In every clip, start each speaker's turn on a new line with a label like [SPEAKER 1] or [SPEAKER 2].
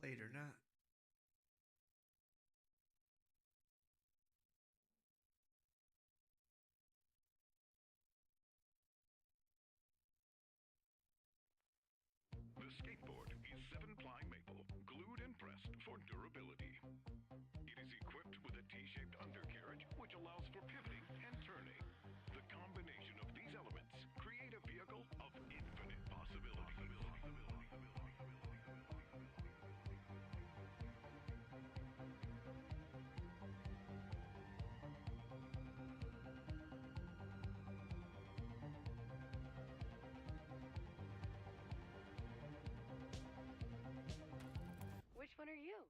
[SPEAKER 1] Later, not.
[SPEAKER 2] The skateboard is 7-ply maple, glued and pressed for durability. It is equipped with a T-shaped undercarriage, which allows for pivoting and turning. The combination of these elements create a vehicle of infinite possibility.
[SPEAKER 3] Which one are you?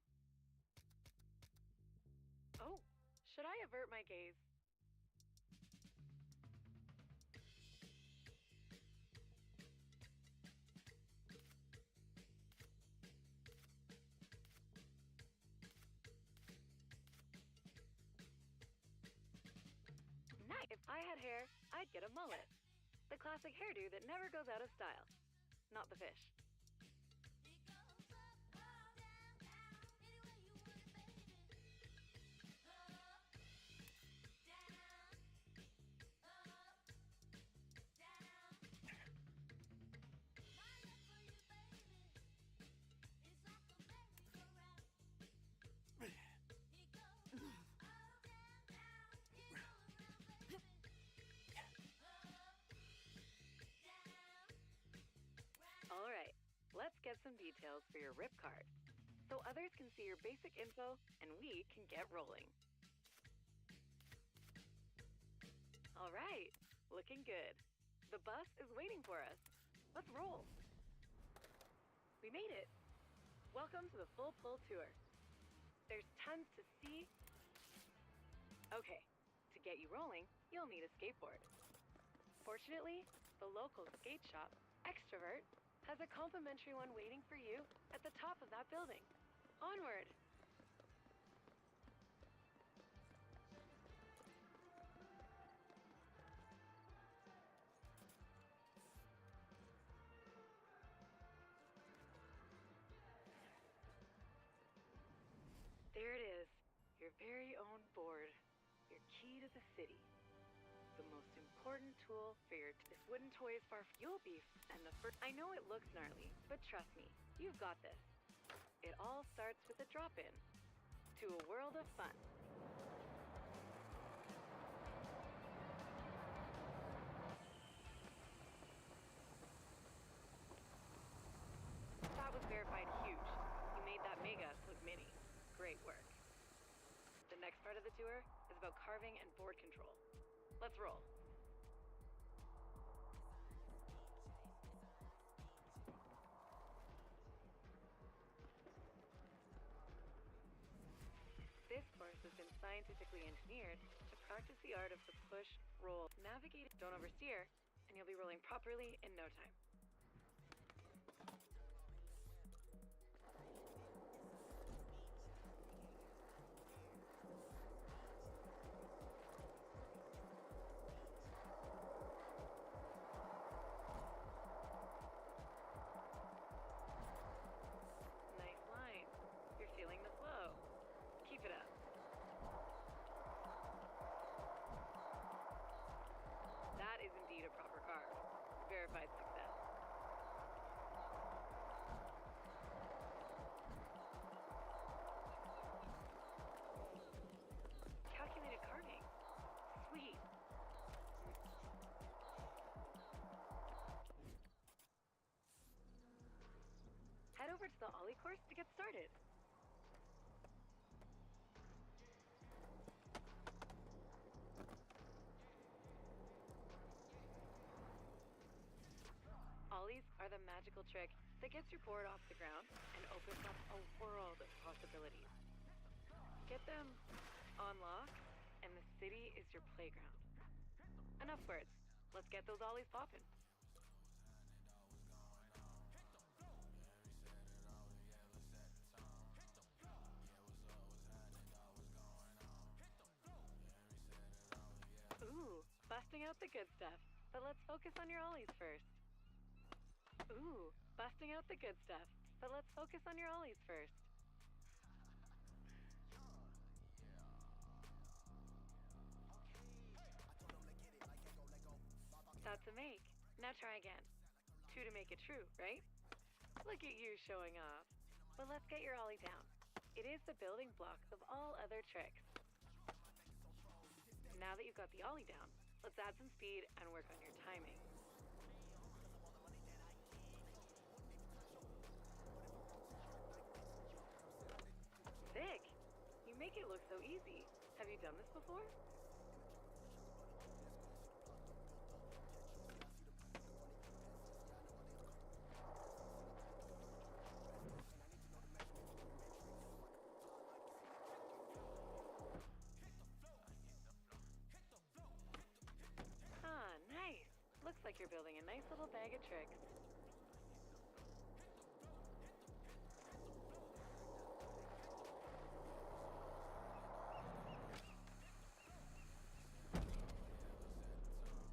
[SPEAKER 3] Oh, should I avert my gaze? Nice. If I had hair, I'd get a mullet. The classic hairdo that never goes out of style. Not the fish. All right, let's get some details for your RIP card, so others can see your basic info and we can get rolling. All right, looking good. The bus is waiting for us. Let's roll. We made it. Welcome to the Full Pull Tour. There's tons to see. Okay, to get you rolling, you'll need a skateboard. Fortunately, the local skate shop, Extrovert, has a complimentary one waiting for you at the top of that building. Onward! There it is, your very own board, your key to the city. The most important tool for your this wooden toy is far you'll be and the first. I know it looks gnarly, but trust me, you've got this. It all starts with a drop-in to a world of fun. That was verified huge. You made that mega look mini. Great work. The next part of the tour is about carving and board control. Let's roll. This course has been scientifically engineered to practice the art of the push, roll, navigate. Don't oversteer, and you'll be rolling properly in no time. Nice line. You're feeling the flow. Keep it up. That is indeed a proper carve. Verified success. Calculated carving. Sweet. Head over to the Ollie course to get started. Ollies are the magical trick that gets your board off the ground and opens up a world of possibilities. Get them on lock, and the city is your playground. Enough words. Let's get those Ollies popping. Ooh, busting out the good stuff. But let's focus on your Ollies first. Ooh, busting out the good stuff. But let's focus on your ollies first. That's a make. Now try again. Two to make it true, right? Look at you showing off. But let's get your ollie down. It is the building block of all other tricks. Now that you've got the ollie down, let's add some speed and work on your timing. Sick! You make it look so easy. Have you done this before? Ah, nice. Looks like you're building a nice little bag of tricks.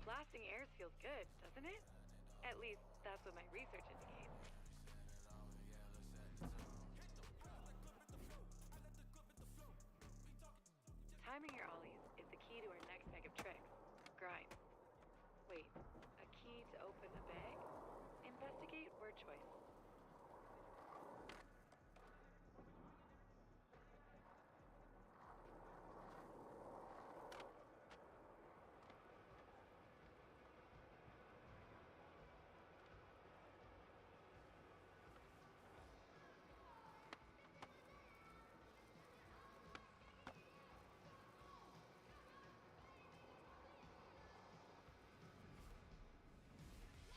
[SPEAKER 3] Blasting airs feels good, doesn't it? At least, that's what my research indicates. Timing your ollies is the key to our next bag of tricks. Grind. Wait, a key to open a bag? Investigate word choice.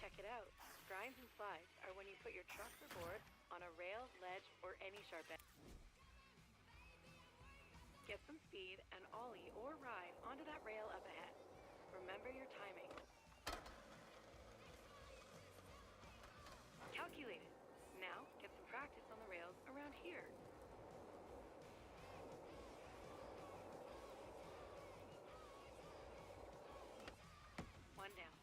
[SPEAKER 3] Check it out. Grinds and slides are when you put your truck or board on a rail, ledge, or any sharp edge. Get some speed and ollie or ride onto that rail up ahead. Remember your timing. Calculated. Now, get some practice on the rails around here. One down.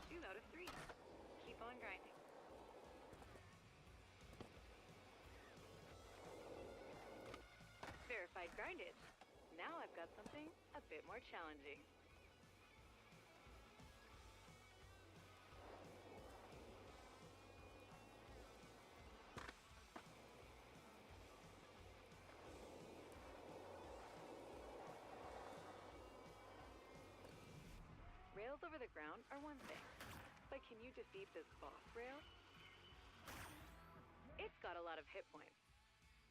[SPEAKER 3] Two out of three. Keep on grinding. Verified grinded. Now I've got something a bit more challenging. Rails over the ground are one thing, but can you defeat this boss rail? It's got a lot of hit points,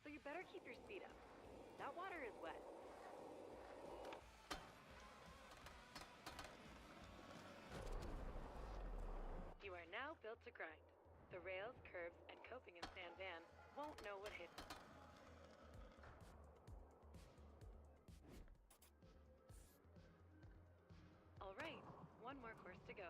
[SPEAKER 3] so you better keep your speed up. That water is wet. You are now built to grind. The rails, curbs, and coping in San Van won't know what hit them. All right, one more course to go.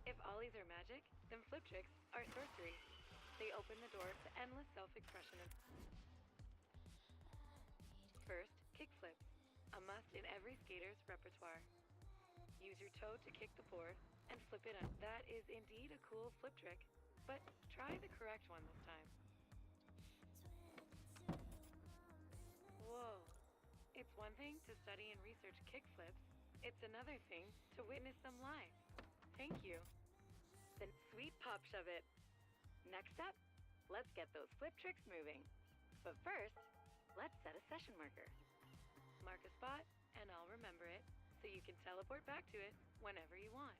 [SPEAKER 3] If ollies are magic, then flip tricks are sorcery. They open the door to endless self-expression. First, kick flips, a must in every skater's repertoire. Use your toe to kick the board and flip it up. That is indeed a cool flip trick, but try the correct one this time. Whoa. It's one thing to study and research kick flips. It's another thing to witness them live. Thank you. Then sweet pop shove it. Next up, let's get those flip tricks moving. But first, let's set a session marker. Mark a spot, and I'll remember it, so you can teleport back to it whenever you want.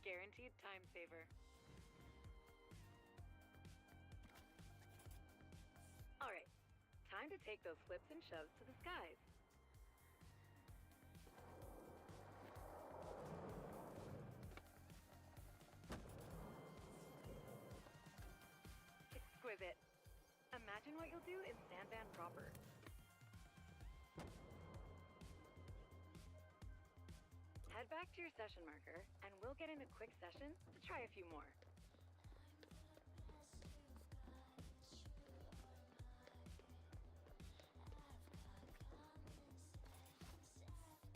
[SPEAKER 3] Guaranteed time saver. Alright, time to take those flips and shoves to the skies. imagine what you'll do in Sandvan proper. Head back to your session marker, and we'll get in a quick session to try a few more.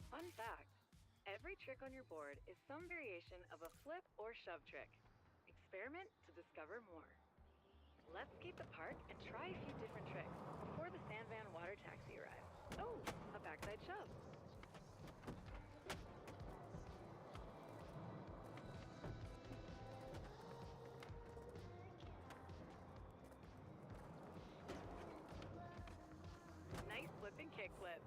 [SPEAKER 3] Fun fact, every trick on your board is some variation of a flip or shove trick. Experiment to discover more. Let's skate the park and try a few different tricks before the Sandvan water taxi arrives. Oh, a backside shove. Nice flip and kickflip.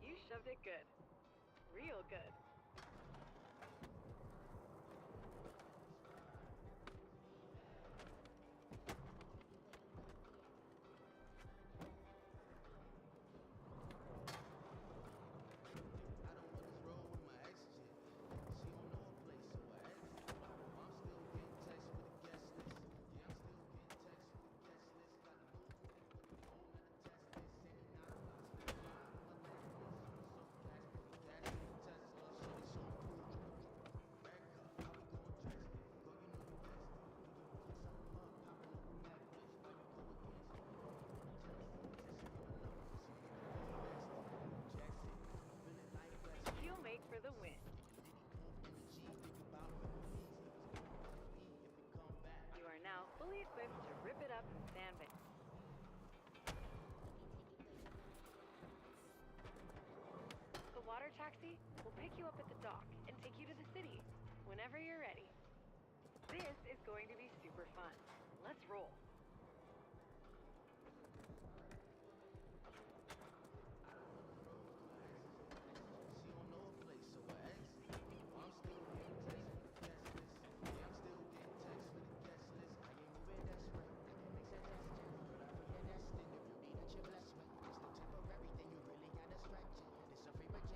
[SPEAKER 3] You shoved it good. Real good. You'll make for the win. You are now fully equipped to rip it up in Sandvan. The water taxi will pick you up at the dock and take you to the city whenever you're ready. This is going to be super fun. Let's roll.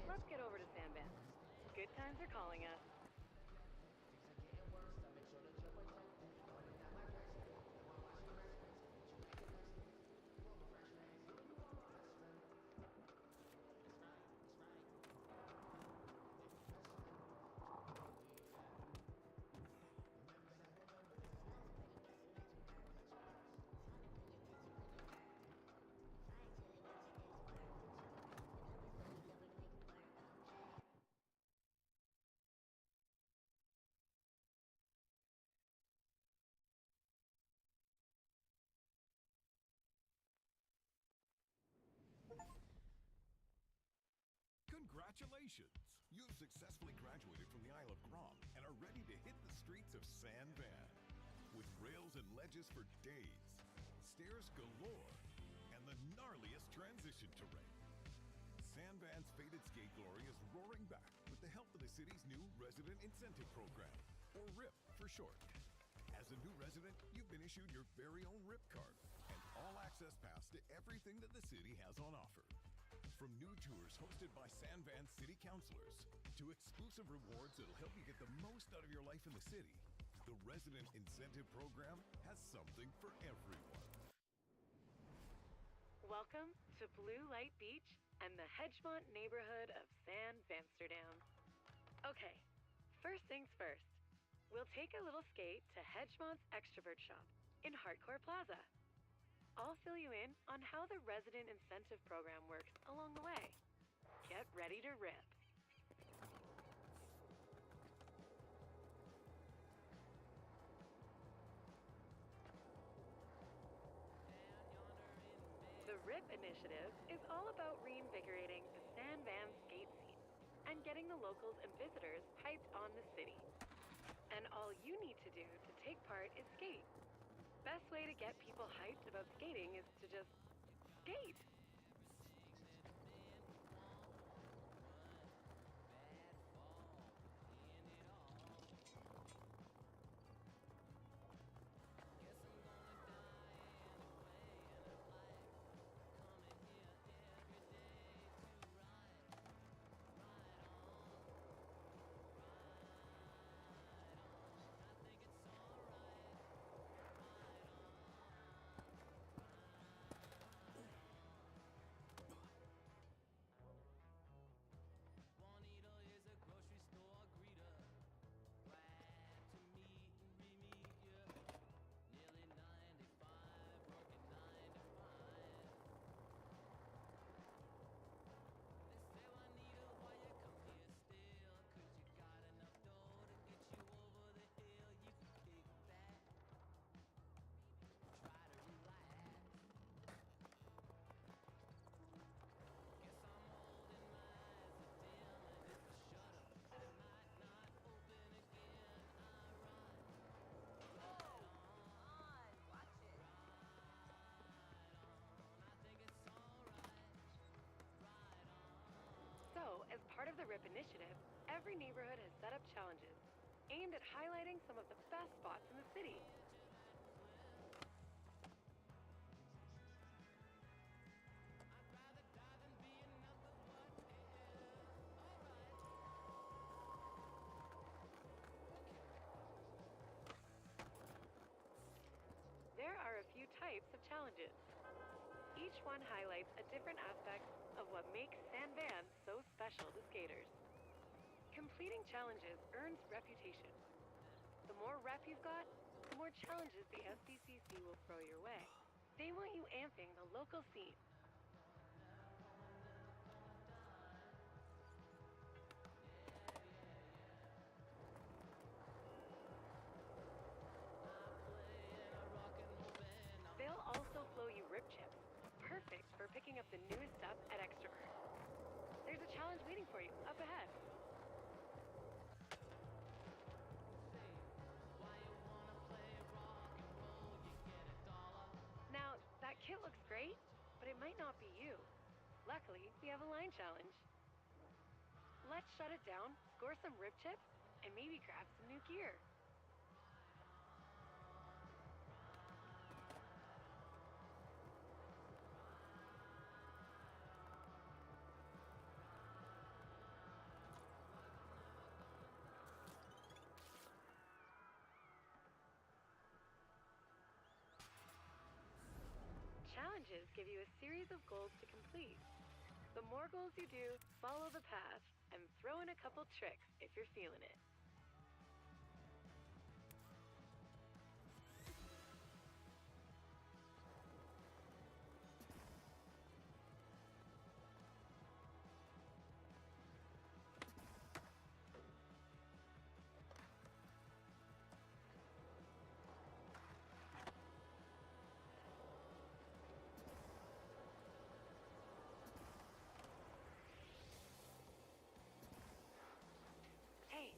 [SPEAKER 3] Let's get over to Sandvan. Good times are calling us.
[SPEAKER 2] Congratulations! You've successfully graduated from the Isle of Grom and are ready to hit the streets of Sandvan. With rails and ledges for days, stairs galore, and the gnarliest transition terrain. Sandvan's faded skate glory is roaring back with the help of the city's new Resident Incentive Program, or RIP for short. As a new resident, you've been issued your very own RIP card, an all-access pass to everything that the city has on offer.
[SPEAKER 1] From new tours hosted by San Van City Councilors to exclusive rewards that'll help you get the most out of your life in the city, the Resident Incentive Program has something for everyone.
[SPEAKER 3] Welcome to Blue Light Beach and the Hedgemont neighborhood of San Vansterdam. Okay, first things first. We'll take a little skate to Hedgemont's Extrovert Shop in Hardcore Plaza. I'll fill you in on how the Resident Incentive Program works along the way. Get ready to rip. The RIP initiative is all about reinvigorating the San Van skate scene and getting the locals and visitors hyped on the city. And all you need to do to take part is skate. Best way to get people hyped about skating is to just skate. So, as part of the RIP initiative, every neighborhood has set up challenges aimed at highlighting some of the best spots in the city. There are a few types of challenges. Each one highlights a different aspect of what makes San Van so special to skaters. Completing challenges earns reputation. The more rep you've got, the more challenges the SVCC will throw your way. They want you amping the local scene. They'll also flow you rip chips, perfect for picking up the newest stuff at Extrovert. There's a challenge waiting for you up ahead. Now, that kit looks great, but it might not be you. Luckily, we have a line challenge. Let's shut it down, score some rip chips, and maybe grab some new gear. Challenges give you a series of goals to complete. The more goals you do, follow the path, and throw in a couple tricks if you're feeling it. Hey,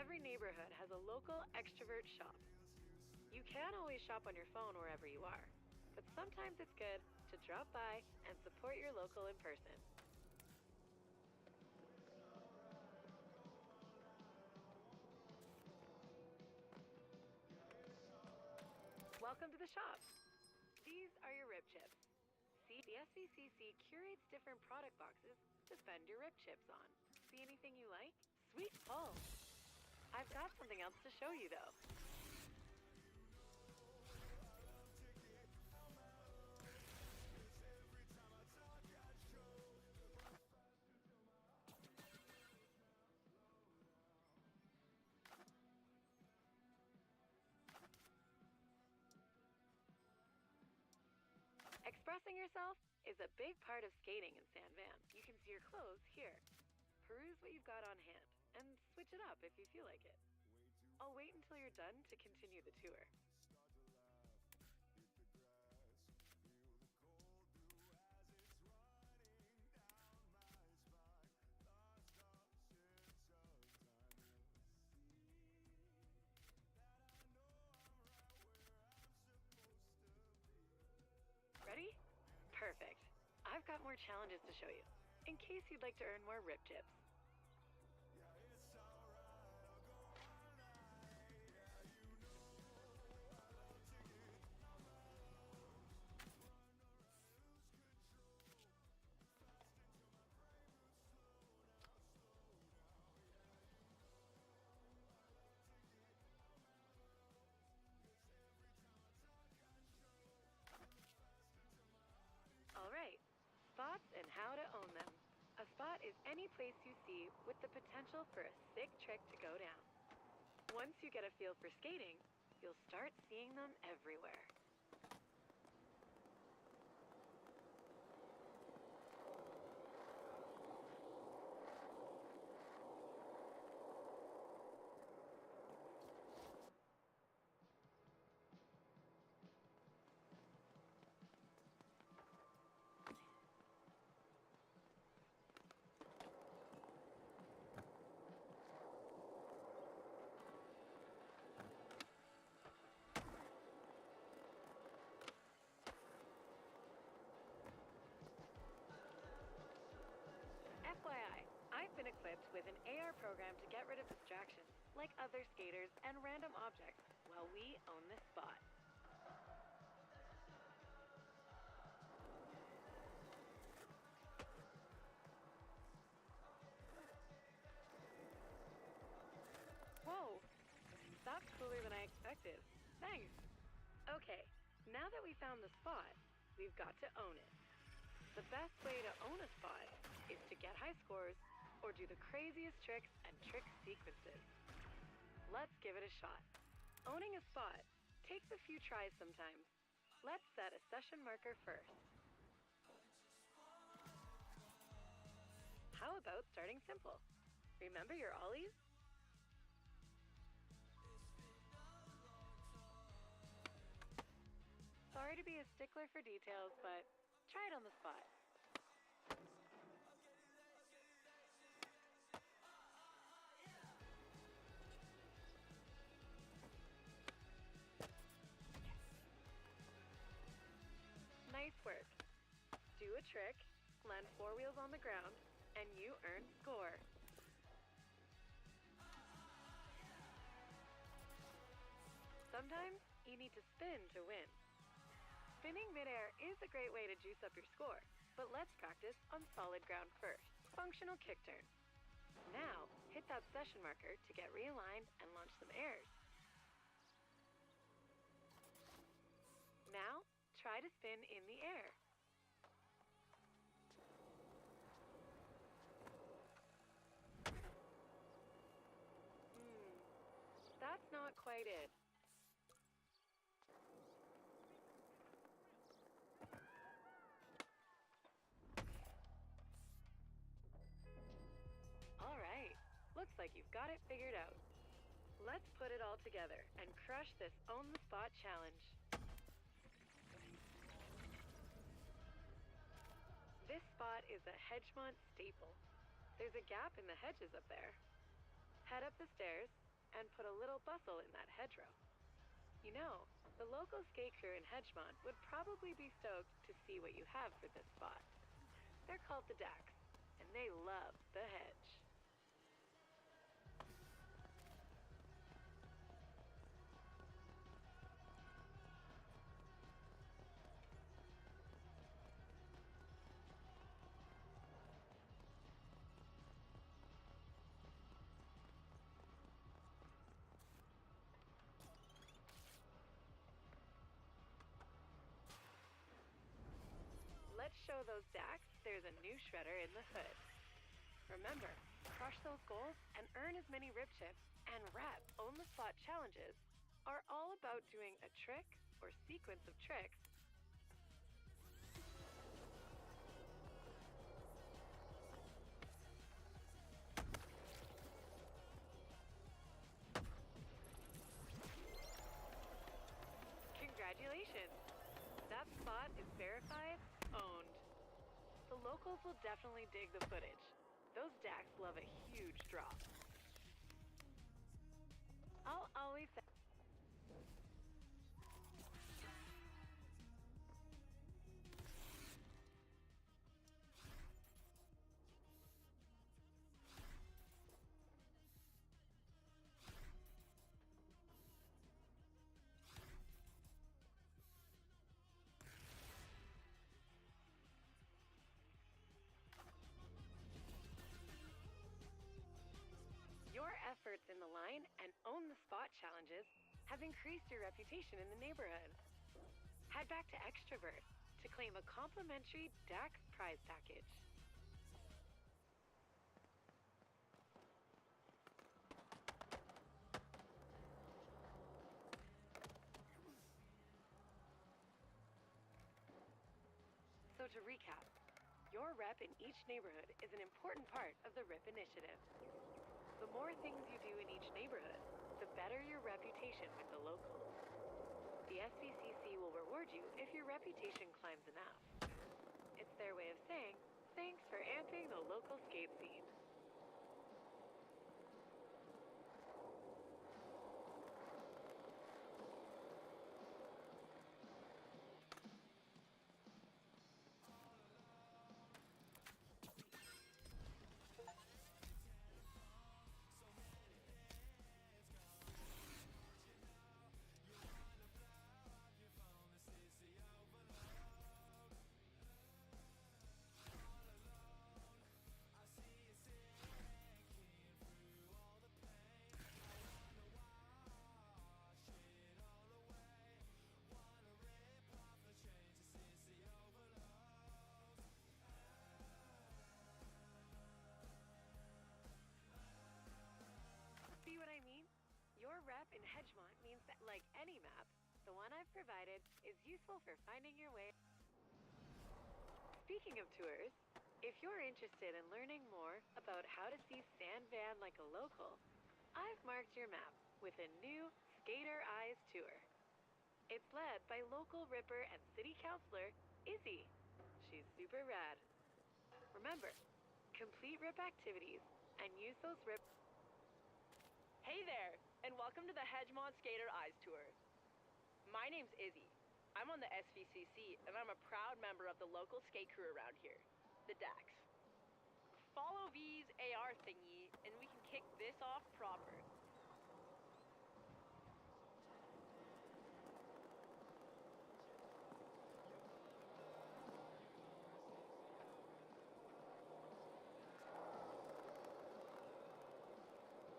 [SPEAKER 3] Every neighborhood has a local extrovert shop. You can always shop on your phone wherever you are, but sometimes it's good to drop by and support your local in person. Welcome to the shop. These are your rib chips. See, the SVCC curates different product boxes to spend your rib chips on. See anything you like? Sweet pull. I've got something else to show you though. Expressing yourself is a big part of skating in San Van. You can see your clothes here. Peruse what you've got on hand, and switch it up if you feel like it. I'll wait until you're done to continue the tour. Ready? Perfect. I've got more challenges to show you, in case you'd like to earn more rib chips. Alright, spots and how to own them. A spot is any place you see with the potential for a sick trick to go down. Once you get a feel for skating, you'll start seeing them everywhere. FYI, I've been equipped with an AR program to get rid of distractions, like other skaters and random objects, while we own this spot. Whoa, that's cooler than I expected. Thanks. Okay, now that we found the spot, we've got to own it. The best way to own a spot is to get high scores or do the craziest tricks and trick sequences. Let's give it a shot. Owning a spot takes a few tries sometimes. Let's set a session marker first. How about starting simple? Remember your ollies? Sorry to be a stickler for details, but try it on the spot. Nice work. Do a trick, land 4 wheels on the ground, and you earn score. Sometimes you need to spin to win. Spinning midair is a great way to juice up your score, but let's practice on solid ground first. Functional kick turn. Now, hit that session marker to get realigned and launch some airs. Now, try to spin in the air. That's not quite it. Alright, looks like you've got it figured out. Let's put it all together and crush this Own the Spot challenge. This spot is a Hedgemont staple. There's a gap in the hedges up there. Head up the stairs, and put a little bustle in that hedgerow. You know, the local skate crew in Hedgemont would probably be stoked to see what you have for this spot. They're called the Dax, and they love the hedge. Let's show those Dax there's a new shredder in the hood. Remember, crush those goals and earn as many rip chips, and Rep Own the Spot challenges are all about doing a trick or sequence of tricks. Congratulations! That spot is verified, owned. The locals will definitely dig the footage. Those Dax love a huge drop. I'll always say your efforts in the line and Own the Spot challenges have increased your reputation in the neighborhood. Head back to Extrovert to claim a complimentary Dax prize package. So to recap, your rep in each neighborhood is an important part of the RIP initiative. The more things you do in each neighborhood, the better your reputation with the locals. The SVCC will reward you if your reputation climbs enough. It's their way of saying, thanks for amping the local skate scene. See what I mean? Your rep in Hedgemont means that, like any map, the one I've provided is useful for finding your way. Speaking of tours, if you're interested in learning more about how to see San Van like a local, I've marked your map with a new Skater Eyes tour. It's led by local ripper and city councilor, Izzy. She's super rad. Remember, complete rip activities and use those rip.
[SPEAKER 4] Hey there, and welcome to the Hedgemont Skater Eyes Tour. My name's Izzy. I'm on the SVCC, and I'm a proud member of the local skate crew around here, the Dax. Follow V's AR thingy, and we can kick this off proper.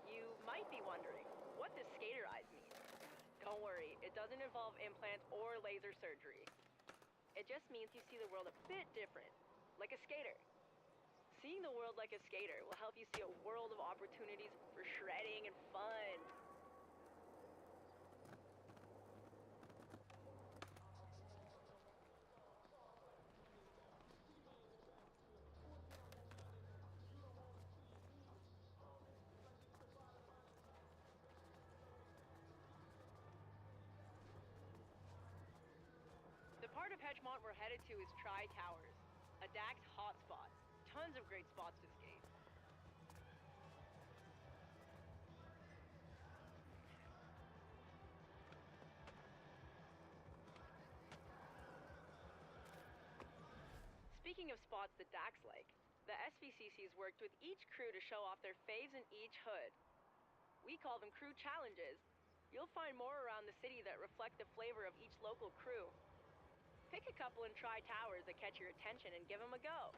[SPEAKER 4] You might be wondering, what does Skater Eyes mean? Don't worry, it doesn't involve implants or laser surgery. It just means you see the world a bit different, like a skater. Seeing the world like a skater will help you see a world of opportunities for shredding and fun. The part of Hedgemont we're headed to is Tri-Towers, a Dax hotspot. Tons of great spots to skate. Speaking of spots that Dax like, the SVCC's worked with each crew to show off their faves in each hood. We call them crew challenges. You'll find more around the city that reflect the flavor of each local crew. Pick a couple and try towers that catch your attention and give them a go.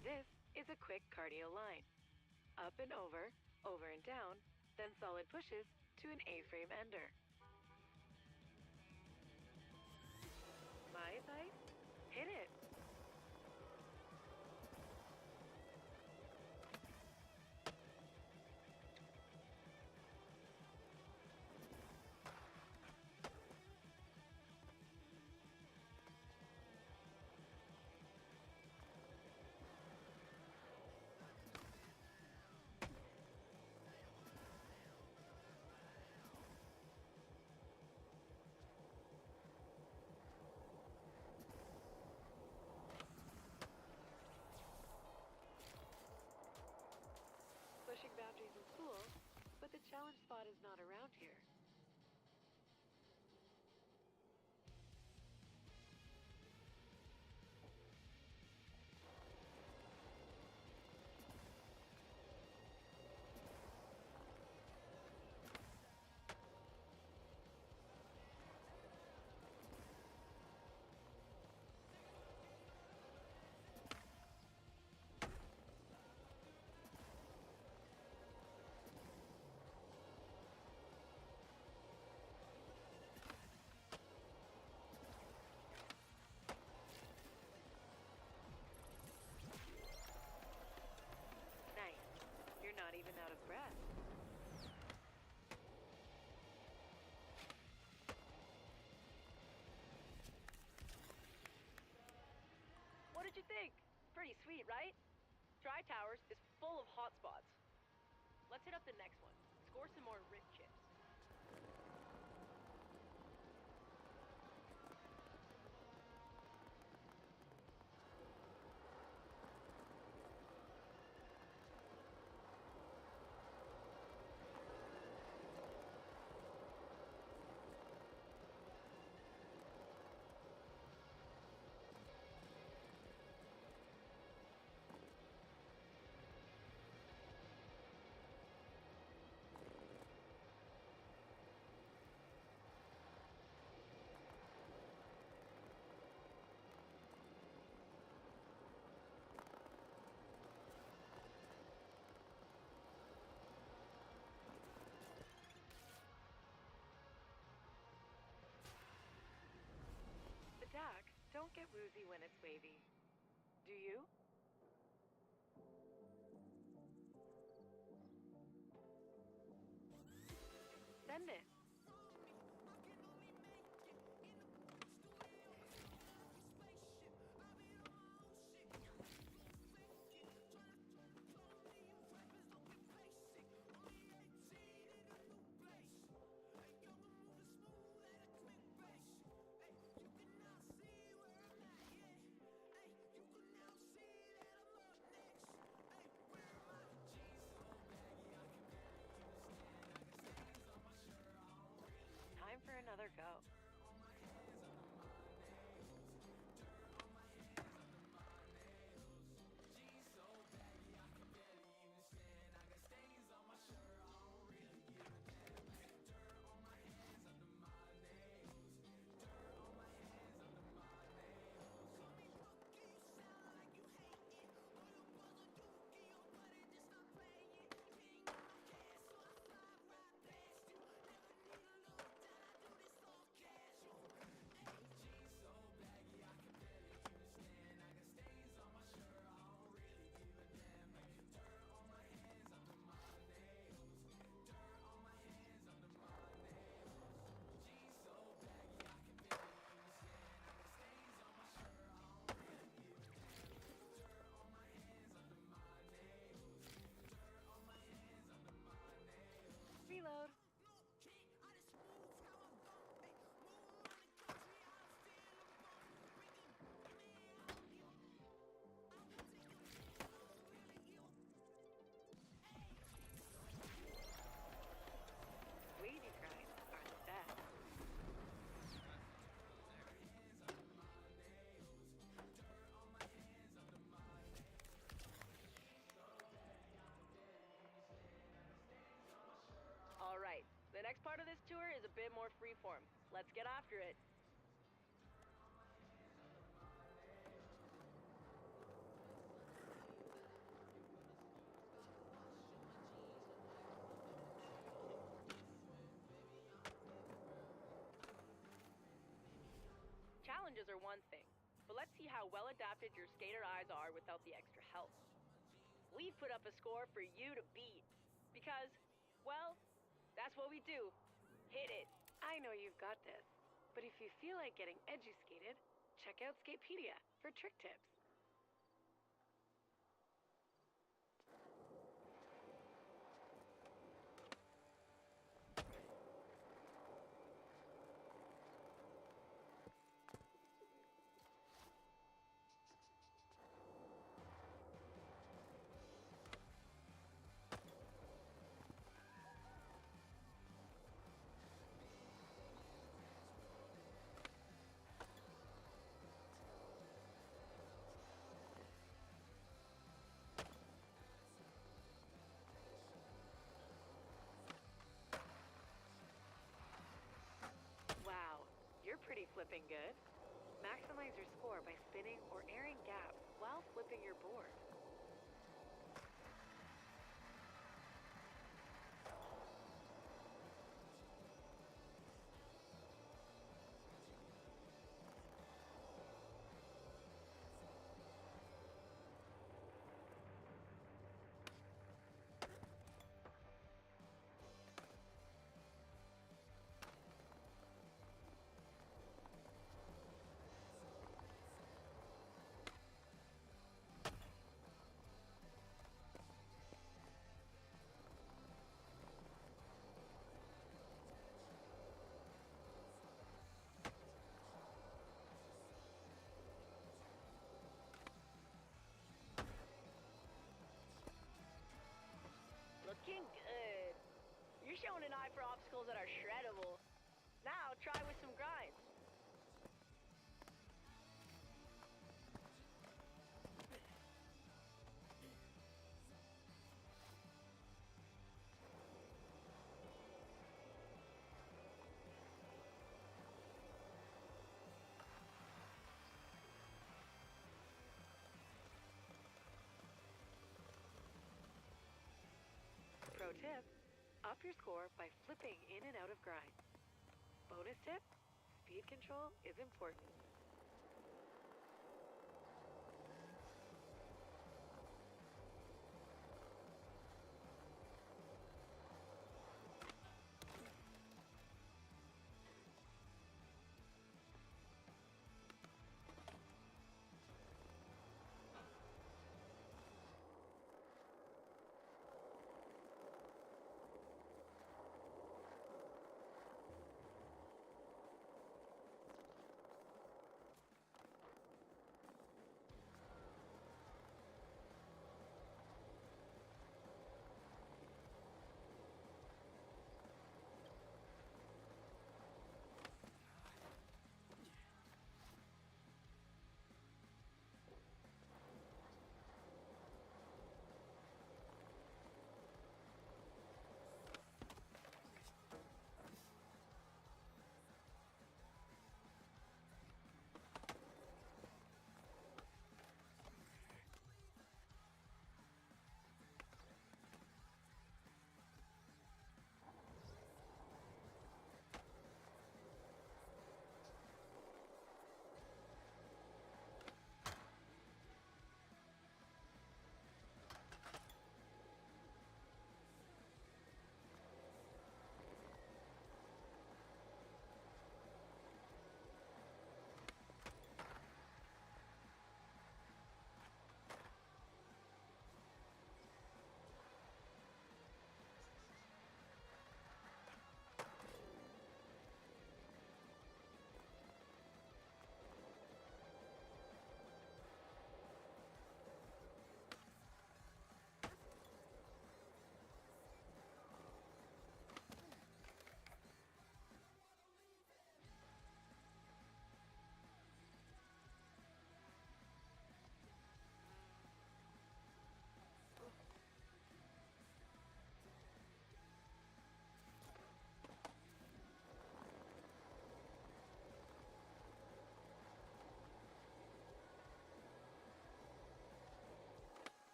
[SPEAKER 3] This is a quick cardio line. Up and over and down, then solid pushes to an A-frame ender. My advice? Hit it. Pushing boundaries is cool, but the challenge spot is not around here. Nice. You're not even out of breath.
[SPEAKER 4] What did you think? Pretty sweet, right? Dry Towers is full of hotspots. Let's hit up the next one. Score some more rip chips.
[SPEAKER 3] The dock don't get woozy when it's wavy. Do you? Send it.
[SPEAKER 4] Let's get after it. Challenges are one thing, but let's see how well adapted your skater eyes are without the extra help. We've put up a score for you to beat. Because, well, that's what we do. Hit it.
[SPEAKER 3] I know you've got this, but if you feel like getting edu-skated, check out Skatepedia for trick tips. Wow, you're pretty flipping good. Maximize your score by spinning or airing gaps while flipping your board.
[SPEAKER 4] Looking good. You're showing an eye for obstacles that are shreddable. Now try with some grinds.
[SPEAKER 3] Pro tip, up your score by flipping in and out of grinds. Bonus tip, speed control is important.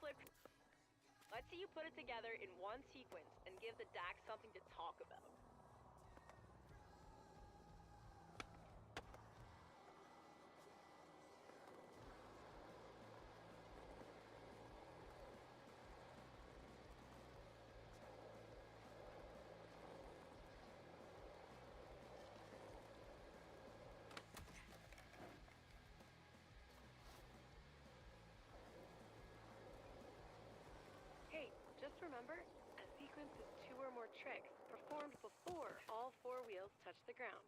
[SPEAKER 4] flip. Let's see you put it together in one sequence and give the Dax something to talk about. Hey, just remember, a sequence is 2 or more tricks performed before all 4 wheels touch the ground.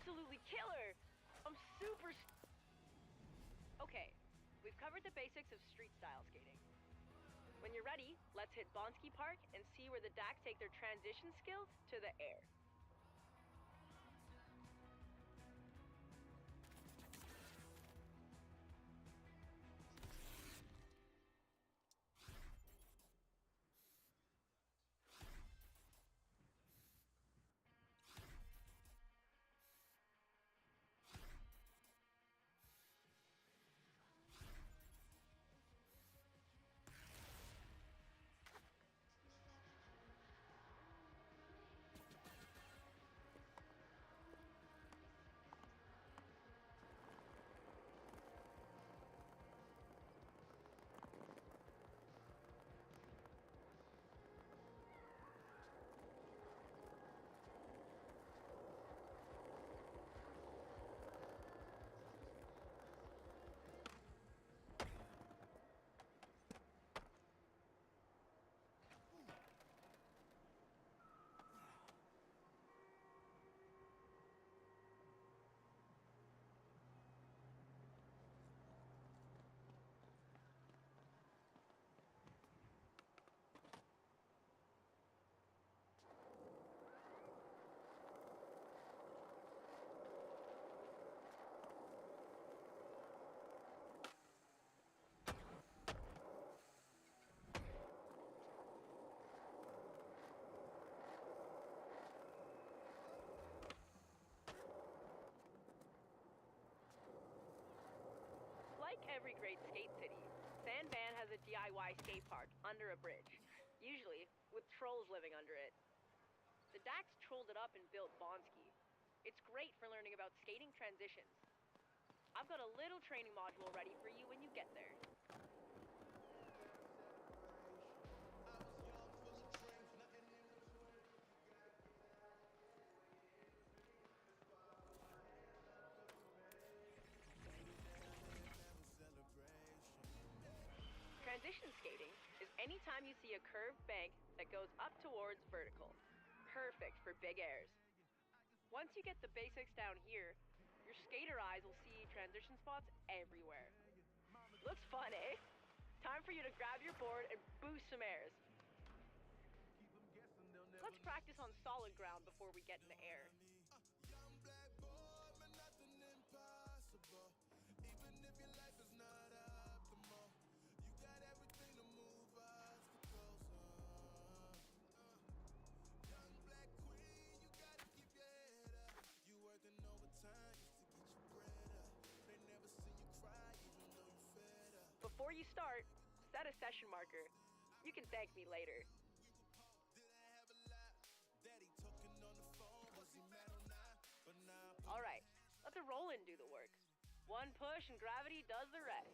[SPEAKER 4] Absolutely killer! I'm super. Okay, we've covered the basics of street style skating. When you're ready, let's hit Bonsky Park and see where the Dax take their transition skills to the air. Like every great skate city, San Van has a DIY skate park under a bridge, usually with trolls living under it. The The Dax trolled it up and built Bonski. It's great for learning about skating transitions. I've got a little training module ready for you when you get there. Transition skating is any time you see a curved bank that goes up towards vertical. Perfect for big airs. Once you get the basics down here, your skater eyes will see transition spots everywhere. Looks fun, eh? Time for you to grab your board and boost some airs. Let's practice on solid ground before we get in the air. Before you start, set a session marker. You can thank me later. Alright, let the roll-in do the work. One push and gravity does the rest.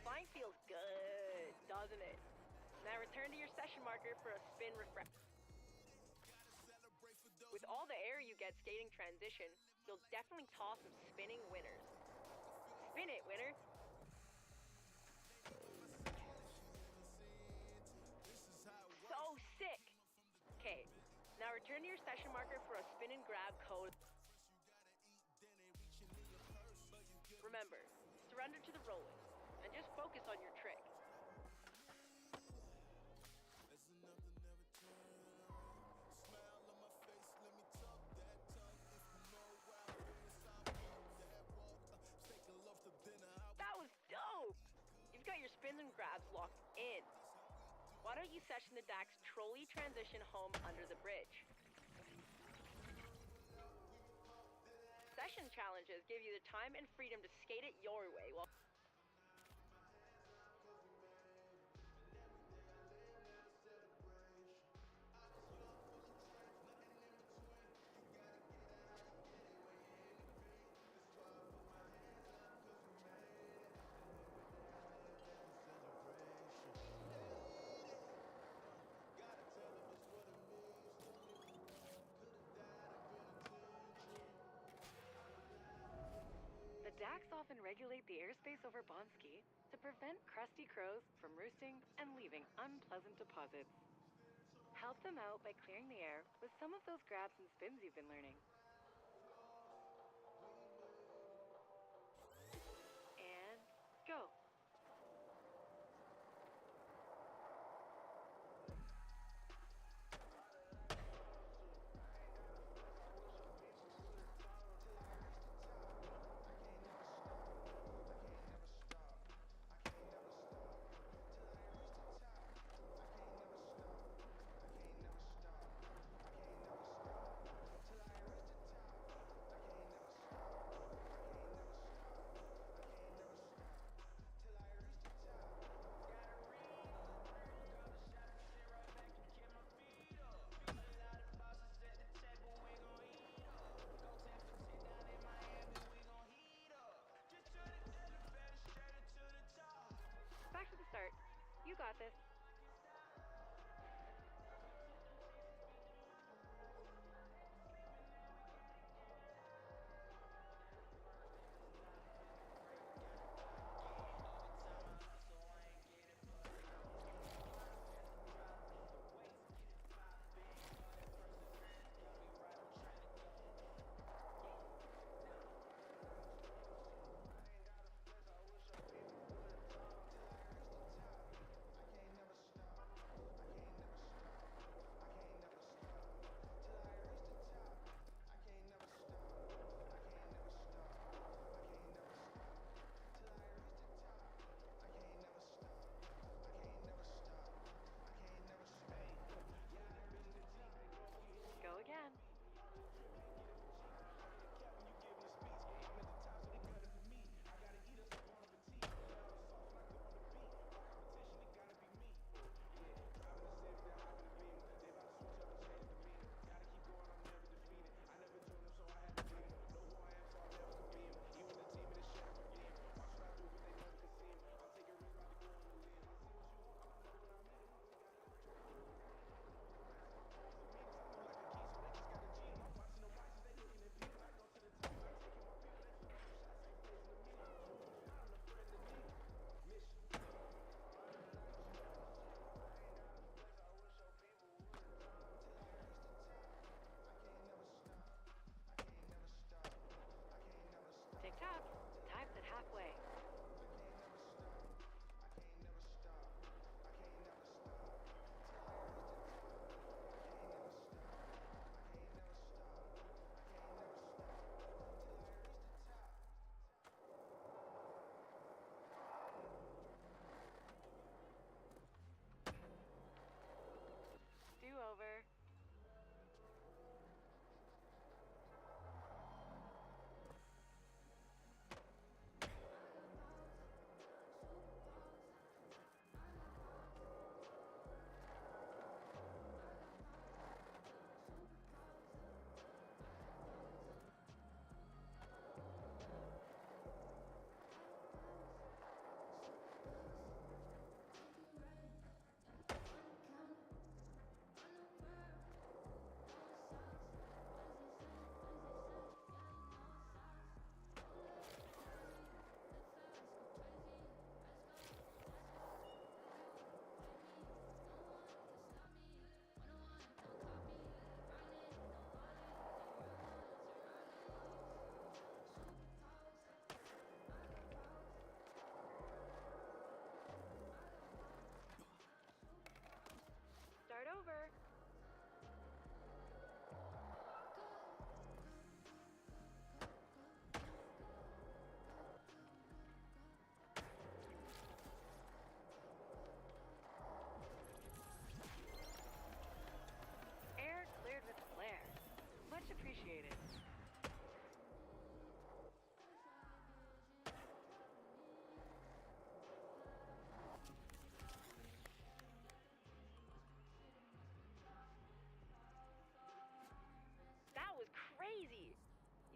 [SPEAKER 4] Flying feels good, doesn't it? Now return to your session marker for a spin refresh. With all the air you get skating transition, you'll definitely toss some spinning winners. Spin it, winner! So sick! Okay, now return to your session marker for a spin and grab code. Remember, surrender to the roll-in, and just focus on your trick. That was dope! You've got your spins and grabs locked in. Why don't you session the Dax trolley transition home under the bridge? Session challenges give you the time and freedom to skate it your way while... The Dax often regulate the airspace over Bonski to prevent crusty crows from roosting and leaving unpleasant deposits. Help them out by clearing the air with some of those grabs and spins you've been learning. And go.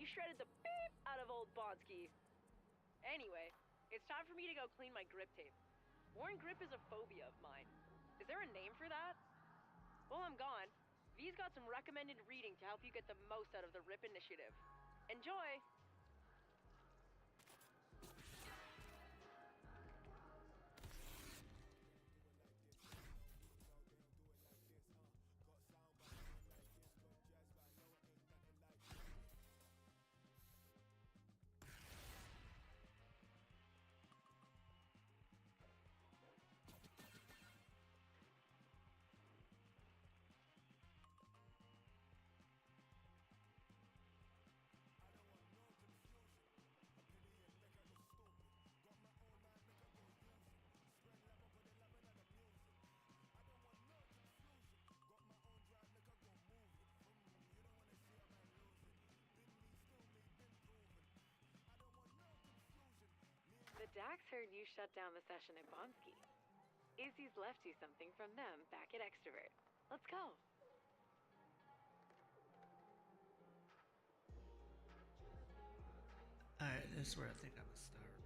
[SPEAKER 4] You shredded the beep out of old Bonsky. Anyway, it's time for me to go clean my grip tape. Worn grip is a phobia of mine. Is there a name for that? While I'm gone, V's got some recommended reading to help you get the most out of the RIP initiative. Enjoy!
[SPEAKER 3] The Dax heard you shut down the session at Bonsky. Izzy's left you something from them back at Extrovert. Let's go.
[SPEAKER 5] Alright, this is where I think I'm gonna start.